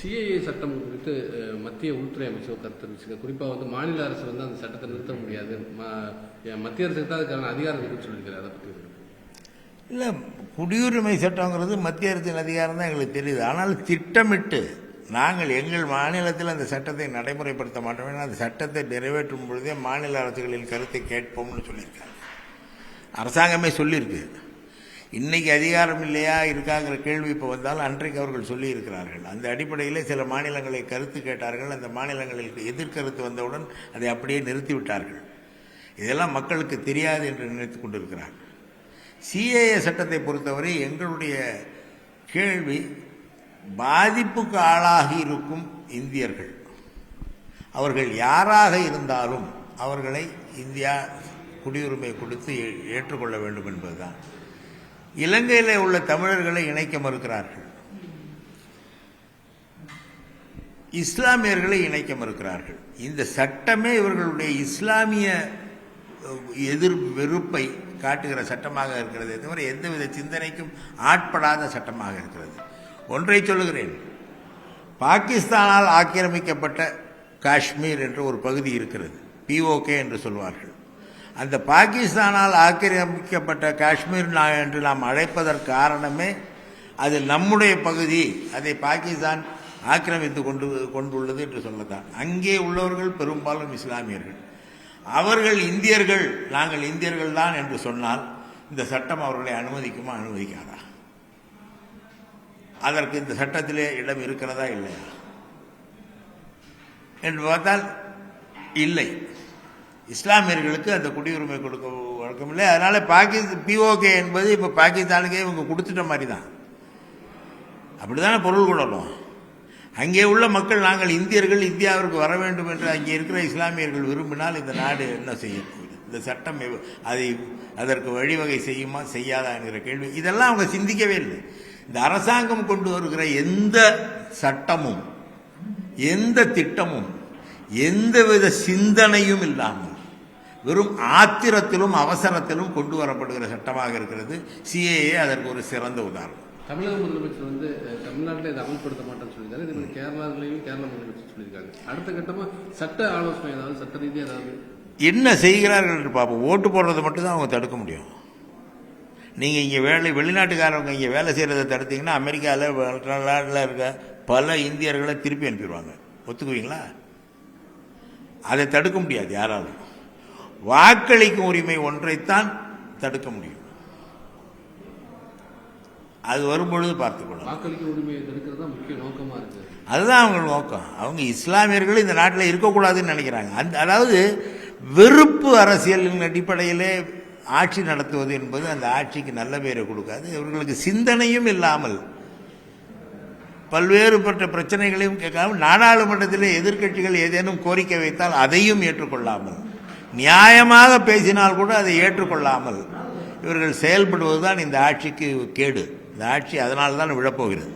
CAA சட்டம் குறித்து மத்திய உள்துறை அமைச்சர் கருத்து தெரிவிச்சிருக்காங்க. குறிப்பாக மாநில அரசு அந்த சட்டத்தை நிறுத்த முடியாது, மத்திய அரசுக்கு தான் அதுக்கான அதிகாரம் இருக்குன்னு சொல்லியிருக்காரு. அதை பற்றி இல்லை, குடியுரிமை சட்டங்கிறது மத்திய அரசின் அதிகாரம் தான் எங்களுக்கு தெரியுது. ஆனால் திட்டமிட்டு நாங்கள் எங்கள் மாநிலத்தில் அந்த சட்டத்தை நடைமுறைப்படுத்த மாட்டோம். அந்த சட்டத்தை நிறைவேற்றும் பொழுதே மாநில அரசுகளின் கருத்தை கேட்போம்னு சொல்லியிருக்காங்க. அரசாங்கமே சொல்லியிருக்கு. இன்னைக்கு அதிகாரம் இல்லையா இருக்காங்கிற கேள்வி இப்போ வந்தாலும் அன்றைக்கு அவர்கள் சொல்லியிருக்கிறார்கள். அந்த அடிப்படையில் சில மாநிலங்களை கருத்து கேட்டார்கள். அந்த மாநிலங்களில் எதிர்கருத்து வந்தவுடன் அதை அப்படியே நிறுத்திவிட்டார்கள். இதெல்லாம் மக்களுக்கு தெரியாது என்று நினைத்து கொண்டிருக்கிறார்கள். சிஏஏ சட்டத்தை பொறுத்தவரை எங்களுடைய கேள்வி, பாதிப்புக்கு ஆளாகி இருக்கும் இந்தியர்கள் அவர்கள் யாராக இருந்தாலும் அவர்களை இந்தியா குடியுரிமை கொடுத்து ஏற்றுக்கொள்ள வேண்டும் என்பதுதான். இலங்கையில் உள்ள தமிழர்களை இணைக்க மறுக்கிறார்கள், இஸ்லாமியர்களை இணைக்க மறுக்கிறார்கள். இந்த சட்டமே இவர்களுடைய இஸ்லாமிய வெறுப்பை காட்டுகிற சட்டமாக இருக்கிறது தவிர எந்தவித சிந்தனைக்கும் ஆட்படாத சட்டமாக இருக்கிறது. ஒன்றை சொல்லுகிறேன், பாகிஸ்தானால் ஆக்கிரமிக்கப்பட்ட காஷ்மீர் என்ற ஒரு பகுதி இருக்கிறது, POK என்று சொல்வார்கள். அந்த பாகிஸ்தானால் ஆக்கிரமிக்கப்பட்ட காஷ்மீர் என்று நாம் அழைப்பதற்கு காரணமே அது நம்முடைய பகுதி, அதை பாகிஸ்தான் ஆக்கிரமித்து கொண்டுள்ளது என்று சொல்லத்தான். அங்கே உள்ளவர்கள் பெரும்பாலும் இஸ்லாமியர்கள். அவர்கள் இந்தியர்கள், நாங்கள் இந்தியர்கள் தான் என்று சொன்னால் இந்த சட்டம் அவர்களை அனுமதிக்குமா அனுமதிக்காதா? அதற்கு இந்த சட்டத்திலே இடம் இருக்கிறதா இல்லையா என்று பார்த்தால் இல்லை. இஸ்லாமியர்களுக்கு அந்த குடியுரிமை கொடுக்க வழக்கமில்லை. அதனால POK என்பது இப்போ பாகிஸ்தானுக்கே இவங்க கொடுத்துட்ட மாதிரி தான். அப்படித்தானே பொருள் கொள்ளணும். அங்கே உள்ள மக்கள் நாங்கள் இந்தியர்கள், இந்தியாவிற்கு வர வேண்டும் என்று அங்கே இருக்கிற இஸ்லாமியர்கள் விரும்பினால் இந்த நாடு என்ன செய்யும்? இந்த சட்டம் அதற்கு வழிவகை செய்யுமா செய்யாதா என்கிற கேள்வி இதெல்லாம் அவங்க சிந்திக்கவே இல்லை. இந்த அரசாங்கம் கொண்டு வருகிற எந்த சட்டமும் எந்த திட்டமும் எந்தவித சிந்தனையும் இல்லாமல் வெறும் ஆத்திரத்திலும் அவசரத்திலும் கொண்டு வரப்படுகிற சட்டமாக இருக்கிறது. சிஏஏ அதற்கு ஒரு சிறந்த உதாரணம். தமிழக முதலமைச்சர் தமிழ்நாட்டில் இதை அமல்படுத்த மாட்டேன்னு சொல்லியிருக்காரு. இதே மாதிரி கேரளாவிலையும் கேரள முதலமைச்சர் சொல்லியிருக்காங்க. அடுத்த கட்டமாக சட்ட ஆலோசனை ஏதாவது, சட்ட ரீதியாக ஏதாவது என்ன செய்கிறார்கள் என்று பார்ப்போம். ஓட்டு போடுறதை மட்டும்தான் அவங்க தடுக்க முடியும். நீங்கள் இங்கே வெளிநாட்டுக்காரவங்க இங்கே வேலை செய்கிறத தடுத்தீங்கன்னா அமெரிக்காவில் நாட்டில் இருக்க பல இந்தியர்களை திருப்பி அனுப்பிடுவாங்க. ஒத்துக்குவீங்களா? அதை தடுக்க முடியாது யாராலும். வாக்களிக்கும் உரிமை ஒன்றைத்தான் தடுக்க முடியும். அது வரும்பொழுது பார்த்துக்கொள்ளலாம். வாக்களிக்கும் உரிமையை தடுக்கிறது தான் முக்கிய நோக்கமாக இருக்குது. அதுதான் அவங்க நோக்கம். அவங்க இஸ்லாமியர்கள் இந்த நாட்டில் இருக்கக்கூடாதுன்னு நினைக்கிறாங்க. அதாவது வெறுப்பு அரசியலின் அடிப்படையிலே ஆட்சி நடத்துவது என்பது அந்த ஆட்சிக்கு நல்ல பேரை கொடுக்காது. இவர்களுக்கு சிந்தனையும் இல்லாமல் பல்வேறுபட்ட பிரச்சனைகளையும் கேட்காமல் நாடாளுமன்றத்திலே எதிர்க்கட்சிகள் ஏதேனும் கோரிக்கை வைத்தால் அதையும் ஏற்றுக்கொள்ளாமல், நியாயமாக பேசினால் கூட அதை ஏற்றுக்கொள்ளாமல் இவர்கள் செயல்படுவதுதான் இந்த ஆட்சிக்கு கேடு. இந்த ஆட்சி அதனால்தான் விழப்போகிறது.